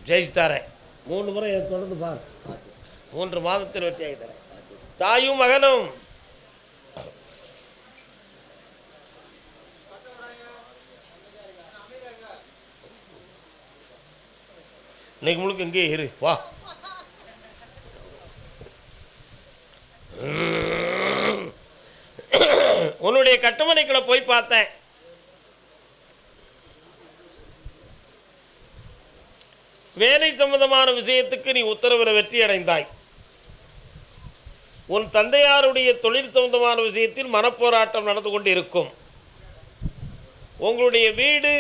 ஜெயிச்சு தரேன். 3 முறை தொடர்ந்து பார். 3 மாதத்தில் வெற்றியாகி தரேன். தாயும் மகனும் இன்னைக்கு முழுக்க இங்கே இரு வா. உன்னுடைய கட்டுமனைக்குள்ள போய் பார்த்தேன். வேலை சம்பந்தமான விஷயத்துக்கு நீ உத்தரவிட வெற்றி அடைந்தாய். உன் தந்தையாருடைய தொழில் சம்பந்தமான விஷயத்தில் மனப்போராட்டம் நடந்து கொண்டிருக்கும். உங்களுடைய வீடு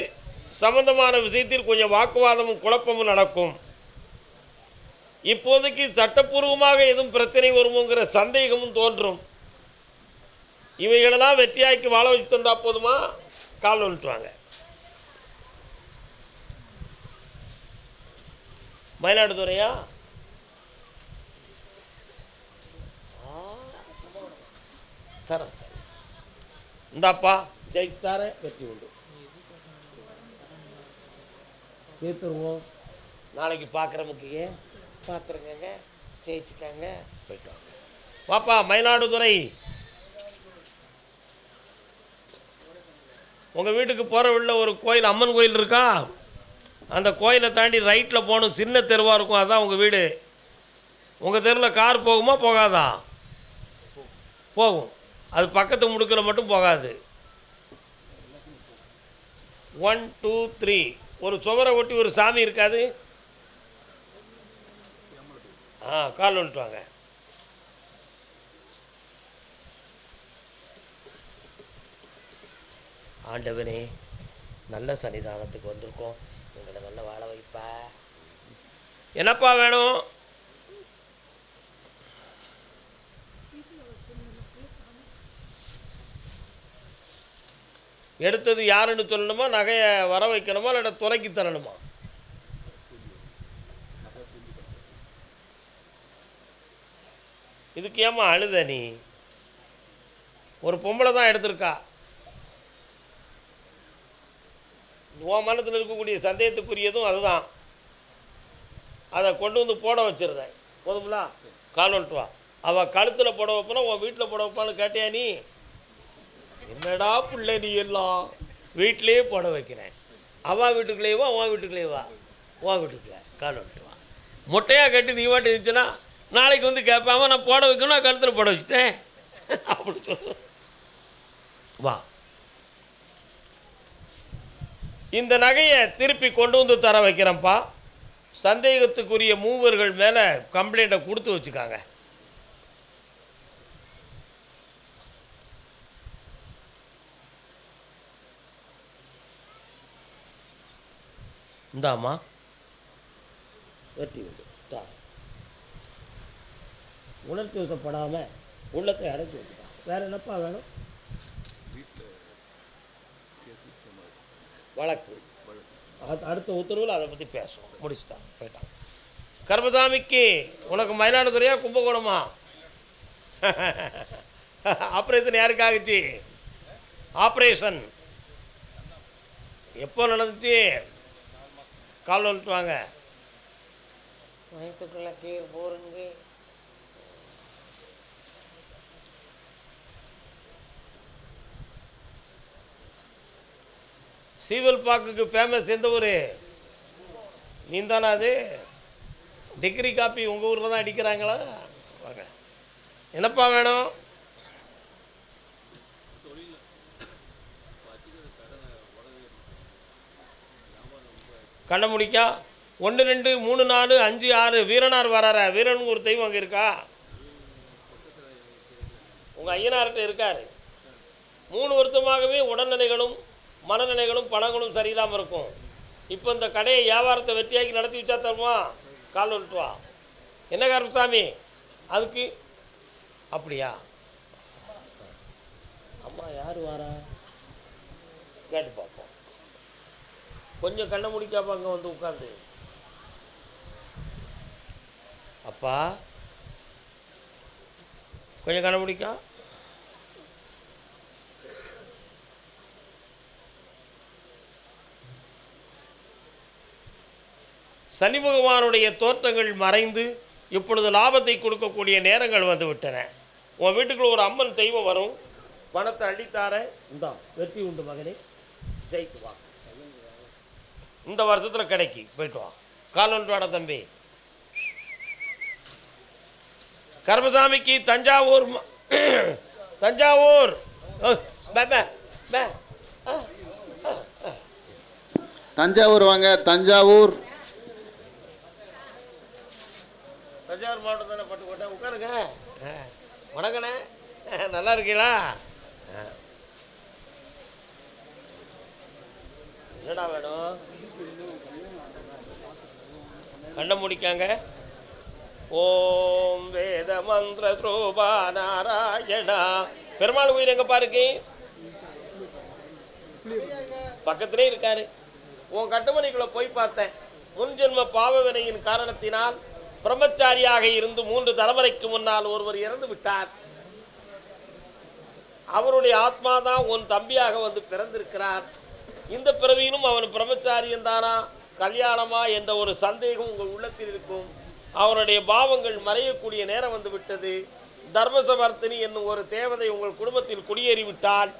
சம்பந்தமான விஷயத்தில் கொஞ்சம் வாக்குவாதமும் குழப்பமும் நடக்கும். இப்போதைக்கு சட்டப்பூர்வமாக எதுவும் பிரச்சனை வருமோங்கிற சந்தேகமும் தோன்றும். இவைகளெல்லாம் வெற்றியாக்கி வாழ வச்சு தந்தா போதுமா? கால் வந்துட்டுவாங்க. மயிலாடுதுறையா? சரி சரி, இந்தாப்பா ஜெயித்தார வெற்றி உண்டு. தீர்த்துருவோம். நாளைக்கு பார்க்குற முக்கிய பார்த்துருங்க, ஜெயிச்சுக்காங்க, போயிட்டு வாங்க. வாப்பா மயிலாடுதுறை. உங்கள் வீட்டுக்கு போகிற வழியில் ஒரு கோயில், அம்மன் கோயில் இருக்கா? அந்த கோயிலை தாண்டி ரைட்டில் போகணும். சின்ன தெருவாக இருக்கும், அதுதான் உங்கள் வீடு. உங்கள் தெருவில் கார் போகுமா போகாதா? போகும். அது பக்கத்து முடுக்கில் மட்டும் போகாது. 1 2 3 ஒரு சுவரை ஒட்டி ஒரு சாமி இருக்காது? கால் வந்துட்டு வாங்க. ஆண்டவனே, நல்ல சன்னிதானத்துக்கு வந்திருக்கோம், எங்களை நல்ல வாழ வைப்பா. என்னப்பா வேணும்? எடுத்தது யாருன்னு சொல்லணுமா? நகையை வர வைக்கணுமா? இல்லை துறைக்கு தரணுமா? இதுக்கு ஏமா அழுத நீ? ஒரு பொம்பளை தான் எடுத்திருக்கா. உன் மனத்தில் இருக்கக்கூடிய சந்தேகத்துக்குரியதும் அதுதான். அதை கொண்டு வந்து போட வச்சிடுறேன், போதுங்களா? கால் வந்துட்டு வா. அவள் கழுத்தில் போட வைப்பனா உன் வீட்டில் போட வைப்பான்னு கேட்டியா நீ? என்னடா பிள்ளை நீ எல்லாம் வீட்டிலேயே போட வைக்கிறேன். அவள் வீட்டுக்குள்ளேயேவா உன் வீட்டுக்குள்ளேயேவா? உன் வீட்டுக்குள்ளே. கால் வந்துட்டு வா. முட்டையாக கட்டி நீ வாட்டி இருந்துச்சுன்னா நாளைக்கு வந்து கேட்பாம நான் போட வைக்கணும், நான் கழுத்தில் போட வச்சுட்டேன் அப்படி சொல்லு. வா. இந்த நகையை திருப்பி கொண்டு வந்து தர வைக்கிறேன்ப்பா. சந்தேகத்துக்குரிய மூவர்கள் மேலே கம்ப்ளைண்ட்டை கொடுத்து வச்சுக்காங்க. இந்தாம்மா வெற்றி உண்டு. உணர்ச்சி வசப்படாமல் உள்ளத்தை அடைச்சி வச்சுட்டான். வேறு என்னப்பா வேணும்? வழக்கு அடுத்த உத்தரவில் அதை பற்றி பேசுவோம். முடிச்சுட்டான், போயிட்டான். கர்மசாமிக்கு உனக்கு மயிலாடுதுறையா கும்பகோணமா? ஆப்ரேஷன் யாருக்காகச்சு? ஆப்ரேஷன் எப்போ நடந்துச்சு? கால் வந்துட்டு வாங்க. வயிற்றுக்குள்ள கீர் போருங்க. சீவல் பாக்குக்கு ஃபேமஸ் எந்த ஊர்? நீ தானே அது? டிகிரி காப்பி உங்கள் ஊரில் தான் அடிக்கிறாங்களா? வாங்க. என்னப்பா வேணும்? கண்ண முடிக்கா 1 2 3 4 5 6 வீரனார் வராரா? வீரனுக்கு ஒரு தெய்வம் அங்கே இருக்கா? உங்கள் ஐயனார்கிட்ட இருக்கார். 3 வருஷமாகவே உடல்நிலைகளும் மனநிலைகளும் பணங்களும் சரியில்லாமல் இருக்கும். இப்போ இந்த கடையை வியாபாரத்தை வெற்றியாக்கி நடத்தி வச்சா தருமா? கால் வந்துட்டு வா. என்ன கருப்பசாமி அதுக்கு? அப்படியா? அம்மா யார் வாரா கேட்டு பார்ப்போம். கொஞ்சம் கண்ணை முடிக்காப்பா அங்கே வந்து உட்காந்து. அப்பா கொஞ்சம் கண்ணை முடிக்கா. சனி பகவானுடைய தோற்றங்கள் மறைந்து இப்பொழுது லாபத்தை கொடுக்கக்கூடிய நேரங்கள் வந்து விட்டன. உன் வீட்டுக்குள்ள ஒரு அம்மன் தெய்வம் வரும், பணத்தை அள்ளித்தார, இந்தா வெற்றி உண்டு மகனே, ஜெயித்து வா, இந்த வருஷத்தில் கிடைக்கி போயிட்டு வா, காலொன்று வாட தம்பி. கர்மசாமிக்கு தஞ்சாவூர் தஞ்சாவூர் தஞ்சாவூர் வாங்க. தஞ்சாவூர் தஞ்சாவூர் மாவட்டம் தானே பட்டுக்கோட்டை. உட்காருங்க. வணக்கண்ணே, நல்லா இருக்கீங்களா? என்னடா வேணும்? கண்ணை முடிக்காங்க. ஓம் வேத மந்திர ஸ்ரூபா நாராயணா. பெருமாள் கோயில் எங்கே பாருக்கு? பக்கத்திலே இருக்காரு. உன் கட்டுமணிக்குள்ளே போய் பார்த்தேன். முன்ஜென்ம பாவ வினையின் காரணத்தினால் பிரம்மச்சாரியாக இருந்து 3 தலைமுறைக்கு முன்னால் ஒருவர் இறந்து விட்டார். அவருடைய ஆத்மா தான் உன் தம்பியாக வந்து பிறந்திருக்கிறார். இந்த பிறவியிலும் அவன் பிரம்மச்சாரியம் தானா கல்யாணமா என்ற ஒரு சந்தேகம் உங்கள் உள்ளத்தில் இருக்கும். அவனுடைய பாவங்கள் மறையக்கூடிய நேரம் வந்து விட்டது. தர்மசமர்த்தினி என்னும் ஒரு தேவதை உங்கள் குடும்பத்தில் குடியேறிவிட்டால்,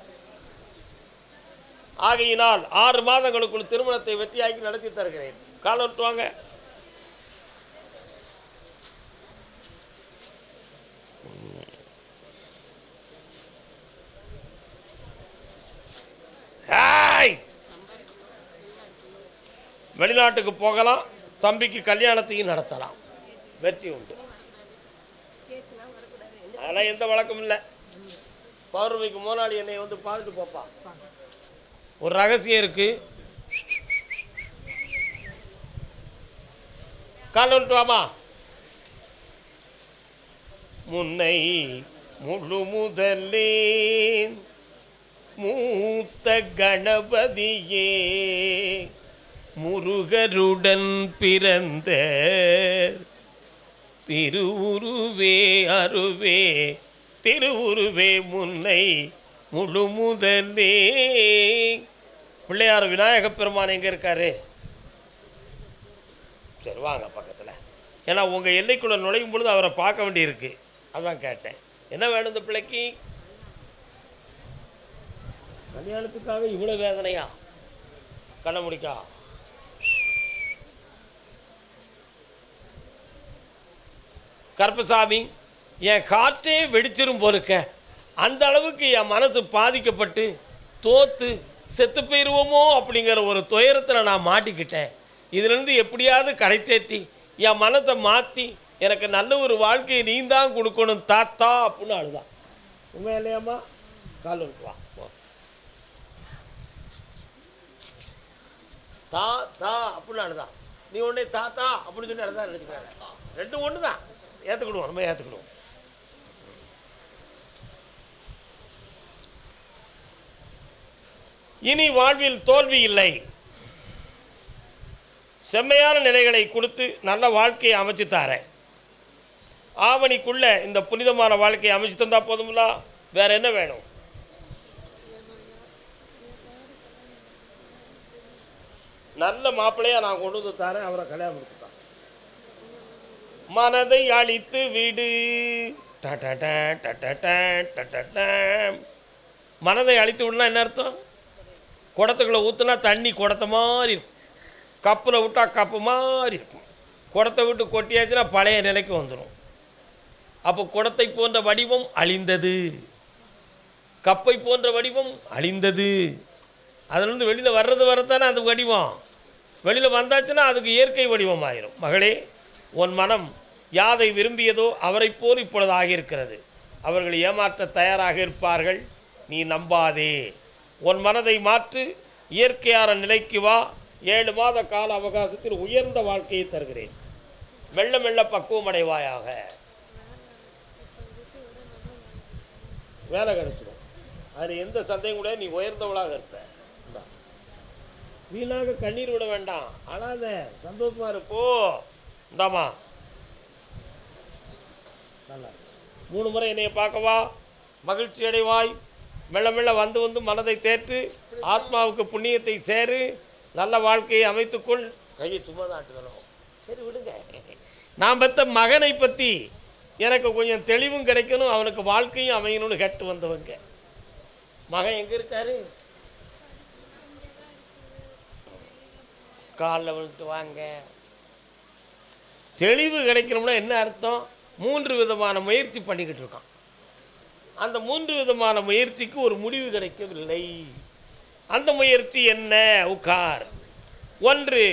ஆகையினால் 6 மாதங்களுக்குள் திருமணத்தை வெற்றியாக்கி நடத்தி தருகிறேன். கால் விட்டுவாங்க. வெளிநாட்டுக்கு போகலாம், தம்பிக்கு கல்யாணத்தையும் நடத்தலாம், வெற்றி உண்டு. அதெல்லாம் எந்த வழக்கமும் இல்லை. பௌர்ணமிக்கு மோனாளி என்னை வந்து பார்த்துட்டு போப்பா. ஒரு ரகசியம் இருக்கு. கால் வந்துட்டுவாமா. முன்னை முழு முதலே மூத்த கணபதியே முருகருடன் பிறந்த திருவுருவே அருவே திருவுருவே முன்னை முழு முதலே. பிள்ளையார் விநாயக பெருமான் எங்கே இருக்காரு? சரி வாங்க பக்கத்தில். ஏன்னா உங்கள் எல்லைக்குள்ளே நுழையும் பொழுது அவரை பார்க்க வேண்டியிருக்கு, அதான் கேட்டேன். என்ன வேணும் இந்த பிள்ளைக்கு? கல்யாணத்துக்காக இவ்வளோ வேதனையா? கண்ண முடிக்கா. கருப்பசாமி, என் காற்றே வெடிச்சிரும் போலுக்க, அந்த அளவுக்கு என் மனசு பாதிக்கப்பட்டு தோத்து செத்து போயிடுவோமோ அப்படிங்கிற ஒரு துயரத்தில் நான் மாட்டிக்கிட்டேன். இதிலிருந்து எப்படியாவது கடை தேற்றி என் மனத்தை மாற்றி எனக்கு நல்ல ஒரு வாழ்க்கையை நீ தான் கொடுக்கணும் தாத்தா அப்படின்னு அழுதான். உண்மை இல்லையாம்மா? கால் விட்டுவா. தா தா அப்படின்னு அழுதான். நீ உடனே தாத்தா அப்படின்னு சொல்லி அழுதான் நினச்சிக்கிறாங்க. ரெண்டும் ஒன்று தான். ஏற்றுக்கிடுவோம், நம்ம ஏற்றுக்கிடுவோம். இனி வாழ்வில் தோல்வி இல்லை. செம்மையான நிலைகளை கொடுத்து நல்ல வாழ்க்கையை அமைச்சு தாரேன். ஆவணிக்குள்ள இந்த புனிதமான வாழ்க்கையை அமைச்சு தந்தா போதுங்களா? வேற என்ன வேணும்? நல்ல மாப்பிள்ளையா நான் கொண்டு வந்து தரேன். அவரை கல்யாணம் கொடுத்துட்டான். மனதை அழித்து விடு. மனதை அழித்து விடுனா என்ன அர்த்தம்? குடத்துக்குள்ளே ஊற்றுனா தண்ணி குடத்த மாதிரி இருக்கும், கப்பில் விட்டால் கப்பு மாதிரி இருக்கும். குடத்தை விட்டு கொட்டியாச்சுன்னா பழைய நிலைக்கு வந்துடும். அப்போ குடத்தை போன்ற வடிவம் அழிந்தது, கப்பை போன்ற வடிவம் அழிந்தது. அதிலிருந்து வெளியில் வரத்தானே அது வடிவம். வெளியில் வந்தாச்சுன்னா அதுக்கு இயற்கை வடிவம் ஆயிரும். மகளே, உன் மனம் யாதை விரும்பியதோ அவரை போல் இப்பொழுது ஆகியிருக்கிறது. அவர்கள் ஏமாற்ற தயாராக இருப்பார்கள். நீ நம்பாதே. உன் மனதை மாற்று, இயற்கையான நிலைக்கு வா. 7 மாத கால அவகாசத்தில் உயர்ந்த வாழ்க்கையை தருகிறேன். மெல்ல மெல்ல பக்குவம் அடைவாயாக. வேலை கிடைச்சிடும். அதில் எந்த சந்தேகம் கூட நீ உயர்ந்தவளாக இருப்ப. வீணாக கண்ணீர் விட வேண்டாம், அழாத, சந்தோஷமா இருப்போ. இந்தாமா நல்லா 3 முறை என்னைய பார்க்கவா, மகிழ்ச்சி அடைவாய். மெல்ல மெல்ல வந்து வந்து மனதை தேற்று, ஆத்மாவுக்கு புண்ணியத்தை சேரு, நல்ல வாழ்க்கையை அமைத்துக்கொள். கையை சும்மா தான் ஆட்டுக்கணும். சரி விடுங்க. நான் பெற்ற மகனை பற்றி எனக்கு கொஞ்சம் தெளிவும் கிடைக்கணும், அவனுக்கு வாழ்க்கையும் அமையணும்னு கேட்டு வந்தவங்க. மகன் எங்கே இருக்காரு? காலில் விழுத்து வாங்க. தெளிவு கிடைக்கணும்னா என்ன அர்த்தம்? 3 விதமான முயற்சி பண்ணிக்கிட்டு இருக்கான். அந்த 3 விதமான முயற்சிக்கு ஒரு முடிவு கிடைக்கவில்லை. அந்த முயற்சி என்ன? உட்கார். 1,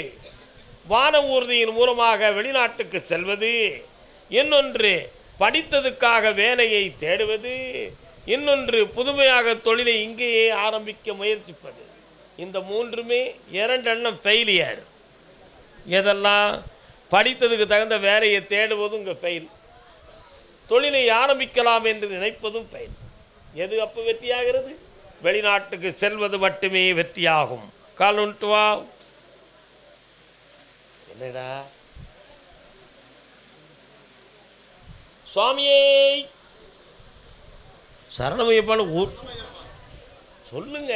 வான ஊர்தியின் மூலமாக வெளிநாட்டுக்கு செல்வது. இன்னொன்று, படித்ததுக்காக வேலையை தேடுவது. இன்னொன்று, புதுமையாக தொழிலை இங்கேயே ஆரம்பிக்க முயற்சிப்பது. இந்த 3மே 2 எண்ணம் ஃபெயிலியர். எதெல்லாம்? படித்ததுக்கு தகுந்த வேலையை தேடுவதும் இங்கே ஃபெயில், தொழிலை ஆரம்பிக்கலாம் என்று நினைப்பதும் ஃபெயில். எது அப்போ வெற்றியாகிறது? வெளிநாட்டுக்கு செல்வது மட்டுமே வெற்றியாகும். கால் ஒன்று வா. என்னடா சுவாமியே சரணமையப்பான ஊர் சொல்லுங்க.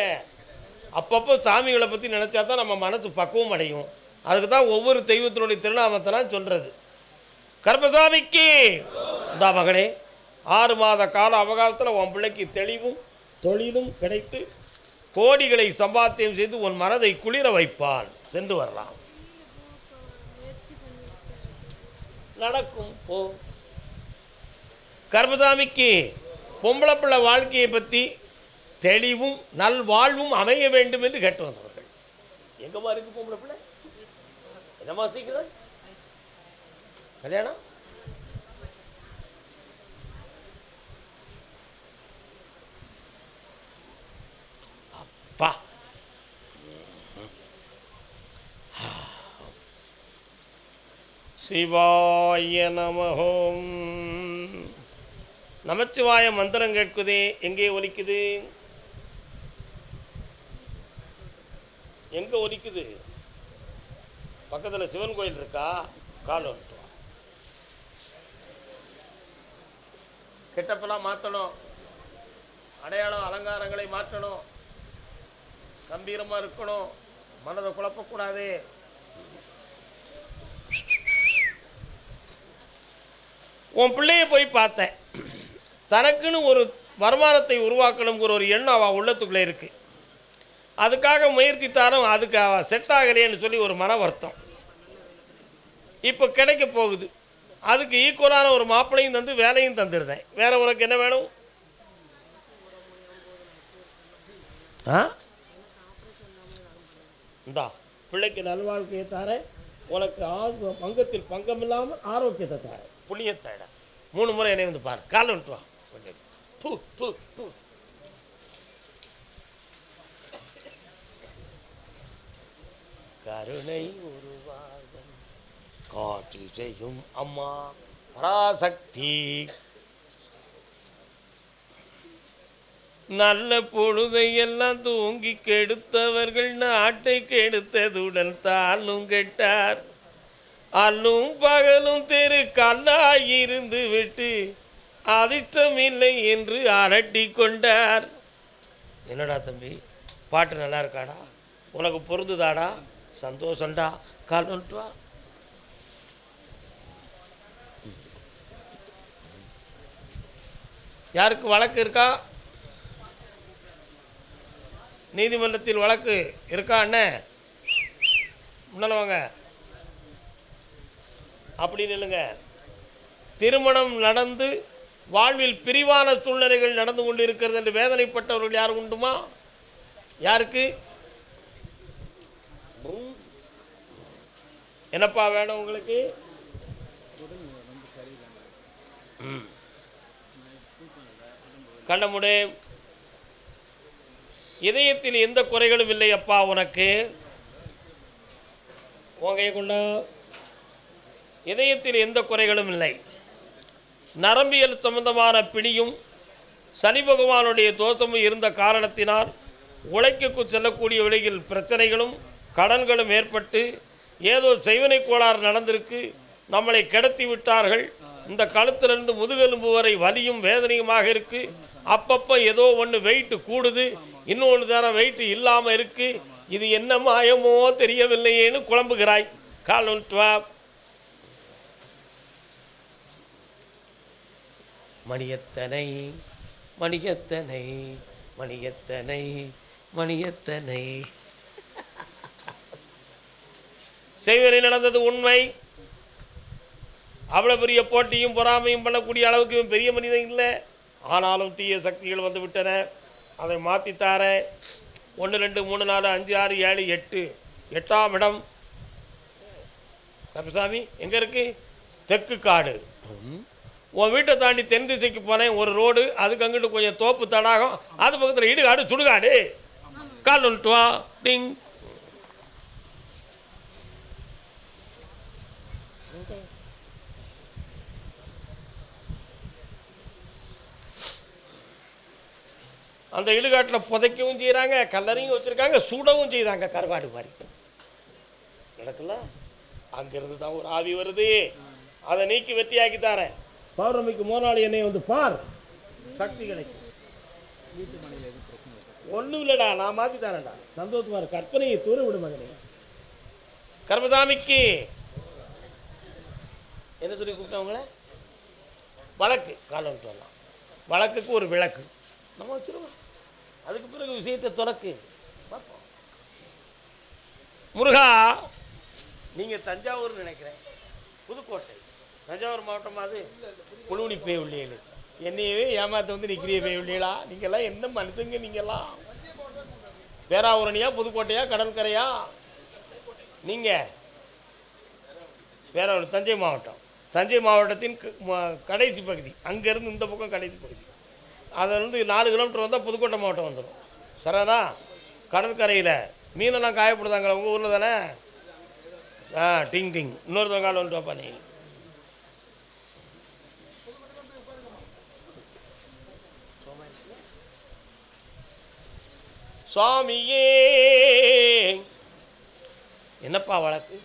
அப்பப்போ சாமிகளை பற்றி நினச்சா தான் நம்ம மனசு பக்குவம் அடையும். அதுக்கு தான் ஒவ்வொரு தெய்வத்தினுடைய திருநாமத்தெல்லாம் சொல்கிறது. கர்மசாமிக்கு இந்த மகனே 6 மாத கால அவகாசத்தில் உன் பிள்ளைக்கு தெளிவும் தொழிலும் கிடைத்து கோடிகளை சம்பாத்தியம் செய்து உன் மனதை குளிர வைப்பான். சென்று வரலாம். நடக்கும் போ. கர்மசாமிக்கு பொம்பளை பிள்ளை வாழ்க்கையை பற்றி தெளிவும் நல்வாழ்வும் அமைய வேண்டும் என்று கேட்டு வந்தவர்கள். எங்கம்மா இருக்கு பொம்பளை பிள்ளை? என்னம்மா சீக்கிரம் கல்யாணம்? அப்பா சிவாய நமஹோம். நமச்சிவாய மந்திரம் கேட்குதே. எங்கே ஒலிக்குது? எங்கே ஒலிக்குது? பக்கத்தில் சிவன் கோயில் இருக்கா? கால் வந்துட்டு கெட்டப்பெல்லாம் மாற்றணும், அடையாளம் அலங்காரங்களை மாற்றணும், கம்பீரமாக இருக்கணும், மனதை குழப்பக்கூடாது. உன் பிள்ளையை போய் பார்த்தேன். தனக்குன்னு ஒரு வருமானத்தை உருவாக்கணுங்கிற ஒரு எண்ணம் அவள் உள்ளத்துக்குள்ளே இருக்குது. அதுக்காக முயற்சித்தாலும் அதுக்கு அவள் செட் ஆகலையேன்னு சொல்லி ஒரு மன வருத்தம் இப்போ கிடைக்க போகுது. அதுக்கு ஈக்குவலான ஒரு மாப்பிள்ளையும் தந்து வேலையும் தந்துருந்தேன். வேற உனக்கு என்ன வேணும்? இந்தா பிள்ளைக்கு நல்வாழ்க்கையை தாரேன், உனக்கு பங்கத்தில் பங்கம் இல்லாமல் ஆரோக்கியத்தை தாரேன், புண்ணியத்தை. 3 முறை என்னை வந்து பாரு. கால் வந்துட்டு வா. கருணை உருவாகம் காட்சி செய்யும் அம்மா பராசக்தி. நல்ல பொழுதை எல்லாம் தூங்கி கெடுத்தவர்கள் நாட்டை கெடுத்ததுடன் தானும் கெட்டார். அல்லும் பகலும் தெரு கல்லாயிருந்து விட்டு அதிர்ஷ்டமில்லை என்று அரட்டி கொண்டார். என்னடா தம்பி, பாட்டு நல்லா இருக்காடா? உனக்கு பொருந்துதாடா? சந்தோஷம்டா. கால் வந்துட்டு வா. யாருக்கு வழக்கு இருக்கா? நீதிமன்றத்தில் வழக்கு இருக்கா? அண்ணன் முன்னால வாங்க. அப்படி இல்லைங்க. திருமணம் நடந்து வாழ்வில் பிரிவான சூழ்நிலைகள் நடந்து கொண்டு இருக்கிறது என்று வேதனைப்பட்டவர்கள் யாரும் உண்டுமா? யாருக்கு? என்னப்பா வேணும் உங்களுக்கு? கண்ணமுடே இதயத்தில் எந்த குறைகளும் இல்லை அப்பா உனக்கு. உங்கையை கொண்டா. இதயத்தில் எந்த குறைகளும் இல்லை. நரம்பியல் சம்பந்தமான பிணியும் சனி பகவானுடைய தோஷமும் இருந்த காரணத்தினால் உழைக்கு செல்லக்கூடிய விலையில் பிரச்சனைகளும் கடன்களும் ஏற்பட்டு ஏதோ செய்வனை கோளாறு நடந்திருக்கு. நம்மளை கிடத்தி விட்டார்கள். இந்த கழுத்திலிருந்து முதுகெலும்பு வரை வலியும் வேதனையுமாக இருக்குது. அப்பப்போ ஏதோ ஒன்று வெயிட்டு கூடுது, இன்னொன்று தரம் வெயிட்டு இல்லாமல் இருக்குது. இது என்ன மாயமோ தெரியவில்லையேன்னு குழம்புகிறாய். கால் வந்துட்டு வா. மணியத்தனை மணியத்தனை மணியத்தனை மணியத்தனை. செய்வரை நடந்தது உண்மை. அவ்வளோ பெரிய போட்டியும் பொறாமையும் பண்ணக்கூடிய அளவுக்கு இவன் பெரிய மனிதன் இல்லை. ஆனாலும் தீய சக்திகள் வந்து விட்டன. அதை மாற்றித்தார 1 2 3 4 5 6 7 8 8ஆம் இடம் கருப்பசாமி எங்கே இருக்கு? தெற்கு காடு. உன் வீட்டை தாண்டி தென் திசைக்கு போனேன், ஒரு ரோடு, அதுக்கு அங்கிட்டு கொஞ்சம் தோப்பு தடாகம், அது பக்கத்தில் இடுகாடு சுடுகாடு. கால் வந்துட்டு வா டிங். அந்த இடுகாட்டில் புதைக்கவும் செய்கிறாங்க, கல்லறையும் வச்சுருக்காங்க, சுடவும் செய்தாங்க கருவாடு மாதிரி. நடக்கல. அங்கேருந்து தான் ஒரு ஆவி வருது. அதை நீக்கி வெற்றியாக்கி தாரேன். பௌர்ணமிக்கு மோனாளி என்னை வந்து பார், சக்தி கிடைக்கும். ஒன்றும் இல்லைடா, நான் மாற்றி தரேன்டா. சந்தோஷமா கற்பனையை தூர விடு மகனே. கர்மசாமிக்கு என்ன சொல்லி கூப்பிட்டவங்கள? வழக்கு. காலம் சொல்லலாம். வழக்குக்கு ஒரு விளக்கு நம்ம வச்சுருவோம். அதுக்கு பிறகு விஷயத்தை துறக்கு பார்ப்போம். முருகா, நீங்கள் தஞ்சாவூர் நினைக்கிறேன், புதுக்கோட்டை, தஞ்சாவூர் மாவட்டம். அது குழுவணி பேய் உள்ளியல். என்னையவே ஏமாற்ற வந்து நிற்கிறிய பேய் உள்ளியலா? நீங்கள்லாம் என்ன மனுஷங்க? நீங்கள்லாம் பேராவூரணியா, புதுக்கோட்டையா, கடற்கரையா? நீங்கள் வேற ஒரு தஞ்சை மாவட்டம். தஞ்சை மாவட்டத்தின் கடைசி பகுதி. அங்கேருந்து இந்த பக்கம் கடைசி பகுதி. அதிலிருந்து 4 கிலோமீட்டர் வந்தால் புதுக்கோட்டை மாவட்டம் வந்துடும். சரிண்ணா? கடற்கரையில் மீனெல்லாம் காயப்படுதாங்களா உங்கள் ஊரில் தானே? டிங் டிங். இன்னொரு காலம் வந்துட்டு வாப்பா. நீ சுவாமியே என்னப்பா வழக்கு?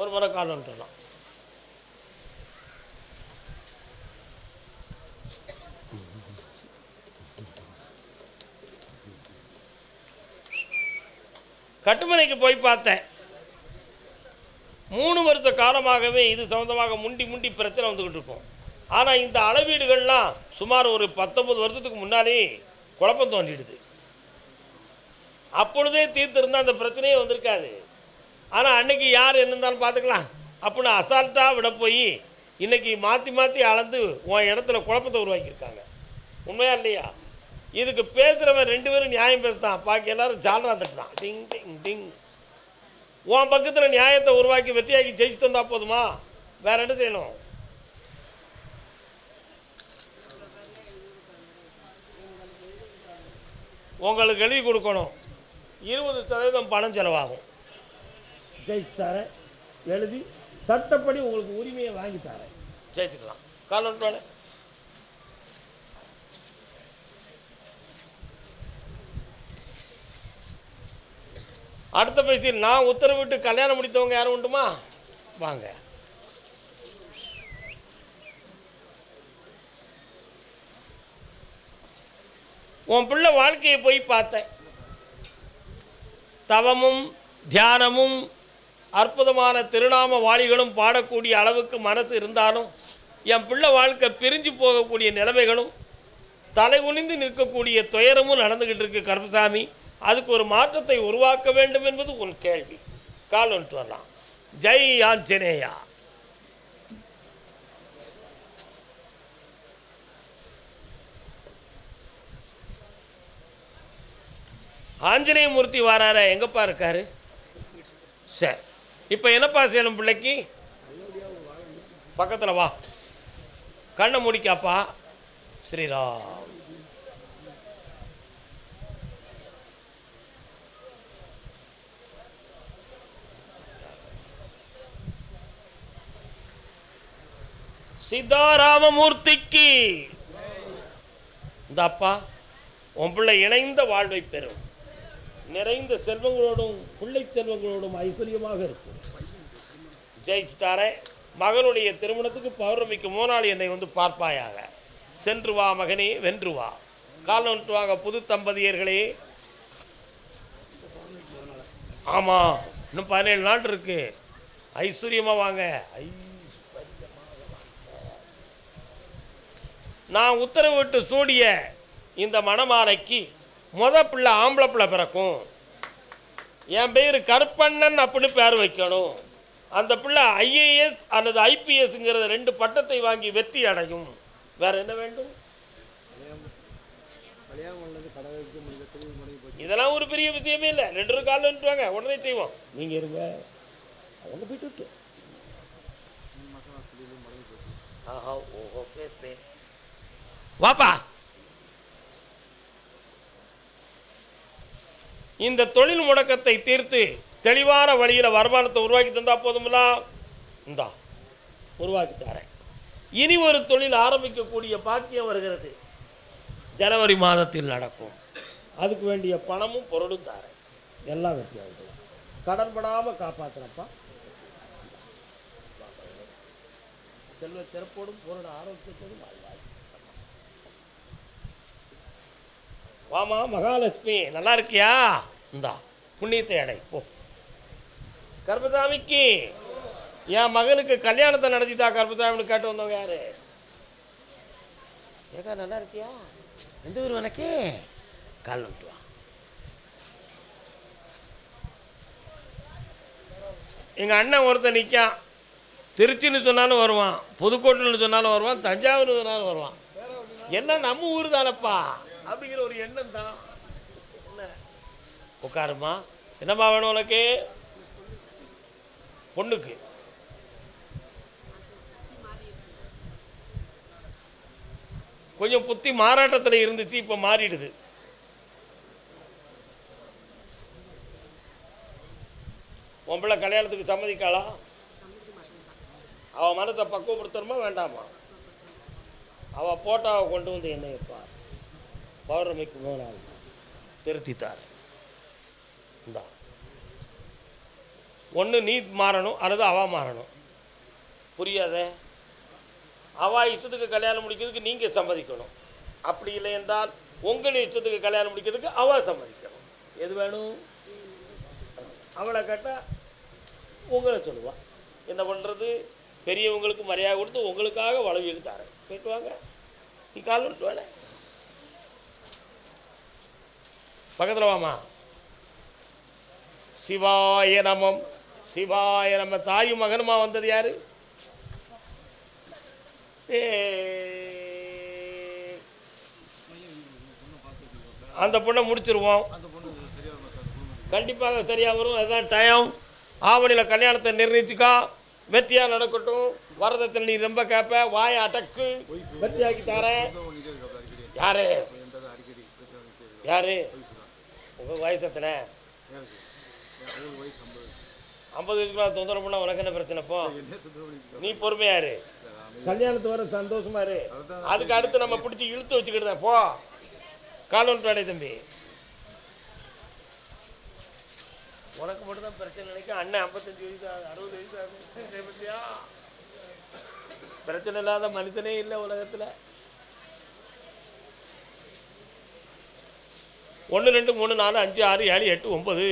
ஒரு முறை கால் வந்துடலாம். கட்டுமனைக்கு போய் பார்த்தேன். 3 வருஷ காலமாகவே இது சம்மந்தமாக முண்டி பிரச்சனை வந்துக்கிட்டு இருக்கும். ஆனால் இந்த அளவீடுகள்லாம் சுமார் ஒரு 19 வருஷத்துக்கு முன்னாலே குழப்பம் தோண்டிடுது. அப்பொழுதே தீர்த்திருந்தால் அந்த பிரச்சனையே வந்திருக்காது. ஆனால் அன்னைக்கு யார் என்ன இருந்தாலும் பார்த்துக்கலாம் அப்படின்னு அசால்ட்டாக விட போய் இன்றைக்கி மாற்றி அளந்து உன் இடத்துல குழப்பத்தை உருவாக்கியிருக்காங்க. உண்மையா இல்லையா? இதுக்கு பேசுகிறவன் 2 பேரும் நியாயம் பேசுதான், பாக்கி எல்லாரும் ஜாலரா தட்டுதான். டிங் டிங் டிங். உன் பக்கத்தில் நியாயத்தை உருவாக்கி வெற்றியாக்கி ஜெயிச்சு தந்தா போதுமா? வேற என்ன செய்யணும்? உங்களுக்கு எழுதி கொடுக்கணும். 20% பணம் செலவாகும். ஜெயிச்சு தரேன், எழுதி சட்டப்படி உங்களுக்கு உரிமையை வாங்கி தரேன், ஜெயிச்சுக்கலாம். காலம் அடுத்த பேசி நான் உத்தரவிட்டு கல்யாணம் முடித்தவங்க யாரும் உண்டுமா? வாங்க. உன் பிள்ளை வாழ்க்கையை போய் பார்த்தேன். தவமும் தியானமும் அற்புதமான திருநாம வாளிகளும் பாடக்கூடிய அளவுக்கு மனசு இருந்தாலும் என் பிள்ளை வாழ்க்கை பிரிஞ்சு போகக்கூடிய நிலைமைகளும் தலை குனிந்து நிற்கக்கூடிய துயரமும் நடந்துக்கிட்டு இருக்கு கருப்பசாமி. அதுக்கு ஒரு மாற்றத்தை உருவாக்க வேண்டும் என்பது உன் கேள்வி. கால் வந்துட்டு வரலாம். ஜெய் ஆஞ்சநேயா. ஆஞ்சநேயமூர்த்தி வாரார எங்கப்பா இருக்காரு? சரி, இப்போ என்னப்பா செய்யணும்? பிள்ளைக்கு பக்கத்தில் வா, கண்ணை முடிக்காப்பா. ஸ்ரீராம். சீதாராமமூர்த்திக்கு இந்த அப்பா உன் பிள்ளை இணைந்த வாழ்வை பெறும். நிறைந்த செல்வங்களோடும் பிள்ளை செல்வங்களோடும் ஐஸ்வர்யமாக இருக்கும். ஜெயிச்சு தாரேன். மகனுடைய திருமணத்துக்கு பௌர்ணமிக்கு 3 நாள் என்னை வந்து பார்ப்பாயாக. சென்று வா மகனே வென்று வா. கால் வந்துட்டு வாங்க புது தம்பதியர்களே. ஆமாம், இன்னும் 17 நாள் இருக்கு. ஐஸ்வர்யமாக வாங்க. நான் உத்தரவிட்டு சூடிய இந்த மணமாலைக்கு பிள்ளை ஆம்பளை பிள்ளை பிறக்கும். என் பேர் கருப்பண்ணன் அப்படின்னு பேர் வைக்கணும். அந்த பிள்ளை IAS அல்லது IPSங்கிறத 2 பட்டத்தை வாங்கி வெற்றி அடையும். வேற என்ன வேண்டும்? இதெல்லாம் ஒரு பெரிய விஷயமே இல்லை. 2 காலில் வந்துட்டுவாங்க, உடனே செய்வோம். நீங்கள் இருங்க, அவங்க போயிட்டு விட்டு. ஆஹா, ஓஹோ, பேச வாப்பா. இந்த தொழில் முடக்கத்தை தீர்த்து தெளிவான வழியில் வருமானத்தை உருவாக்கி தந்தா போதுமில்ல. இந்தா உருவாக்கி தரேன். இனி ஒரு தொழில் ஆரம்பிக்கக்கூடிய பாக்கியம் வருகிறது. ஜனவரி மாதத்தில் நடக்கும். அதுக்கு வேண்டிய பணமும் பொருளும் தரேன். எல்லாம் வெற்றியாகிக்கலாம். கடன் படாமல் காப்பாற்றுறப்பா. செல்வ சிறப்போடும் பொருள் ஆரோக்கியத்தோடும் வாழ்வாய். வாமா மகாலட்சுமி, நல்லா இருக்கியா? இந்தா புண்ணியத்தை அடை போ. கர்பசாமிக்கு என் மகனுக்கு கல்யாணத்தை நடத்திட்டா. கர்பசாமின்னு கேட்டு வந்தவங்க யாரு? ஏக்கா நல்லா இருக்கியா? எந்த ஊர் உனக்கு? கால் வந்துட்டு வா. எங்கள் அண்ணன் ஒருத்தன் நிற்கான். திருச்சின்னு சொன்னாலும் வருவான், புதுக்கோட்டைன்னு சொன்னாலும் வருவான், தஞ்சாவூர்னு சொன்னாலும் வருவான். என்ன நம்ம ஊர் தானப்பா அப்படிங்கிற ஒரு எண்ணம் தான். என்ன உட்காருமா, என்னம்மா வேணும் உனக்கு? பொண்ணுக்கு கொஞ்சம் புத்தி மாறாட்டத்தில் இருந்துச்சு, இப்போ மாறிடுது. உன் கல்யாணத்துக்கு சம்மதிக்காளா? அவள் மனத்தை பக்குவப்படுத்தணுமா வேண்டாமா? அவள் போட்டாவை கொண்டு வந்து என்ன வைப்பார்? பௌர்ணமிக்கு 3 நாள் திருத்தித்தார். இந்தா ஒன்று நீ மாறணும் அல்லது அவள் மாறணும். புரியாத? அவள் இஷ்டத்துக்கு கல்யாணம் முடிக்கிறதுக்கு நீங்கள் சம்மதிக்கணும். அப்படி இல்லை என்றால் உங்கள் இஷ்டத்துக்கு கல்யாணம் முடிக்கிறதுக்கு அவள் சம்மதிக்கணும். எது வேணும்? அவளை கேட்டால் உங்களை சொல்லுவாள். என்ன பண்ணுறது? பெரியவங்களுக்கு மரியாதை கொடுத்து உங்களுக்காக வளவி எடுத்தாரேன். போயிட்டு வாங்க. நீ கால் விட்டு வேணே பக்கத்தில் வாமா. சிவாய நமம் சிவாய நம்ம. தாயும் மகனுமா வந்தது யாரு? அந்த பொண்ணை முடிச்சிருவோம். கண்டிப்பாக சரியாக வரும். அதுதான் டைம். ஆவணியில் கல்யாணத்தை நிர்ணயிச்சுக்கா. வெற்றியாக நடக்கட்டும். வரதத்தில் நீ ரொம்ப கேட்ப, வாயை அடக்கு. வெற்றியாக்கி தரேன். யாரு யாரு? உங்கள் வயசு எத்தனை? 50 வயசுக்கு மேலே தொந்தரவு பண்ணால் உனக்கு என்ன பிரச்சனைப்போ? நீ பொறுமையாரு. கல்யாணத்து வர சந்தோஷமா இரு. அதுக்கு அடுத்து நம்ம பிடிச்சி இழுத்து வச்சுக்கிட்டு போ. காலோன் பேடை தம்பி, உனக்கு மட்டும்தான் பிரச்சனை நினைக்க. அண்ணன் 55 வயசு ஆகுது, 60 வயசு ஆகுது. பத்தியா? பிரச்சனை இல்லாத மனிதனே இல்லை உலகத்தில். 1 2 3 4 5 6 7 8 9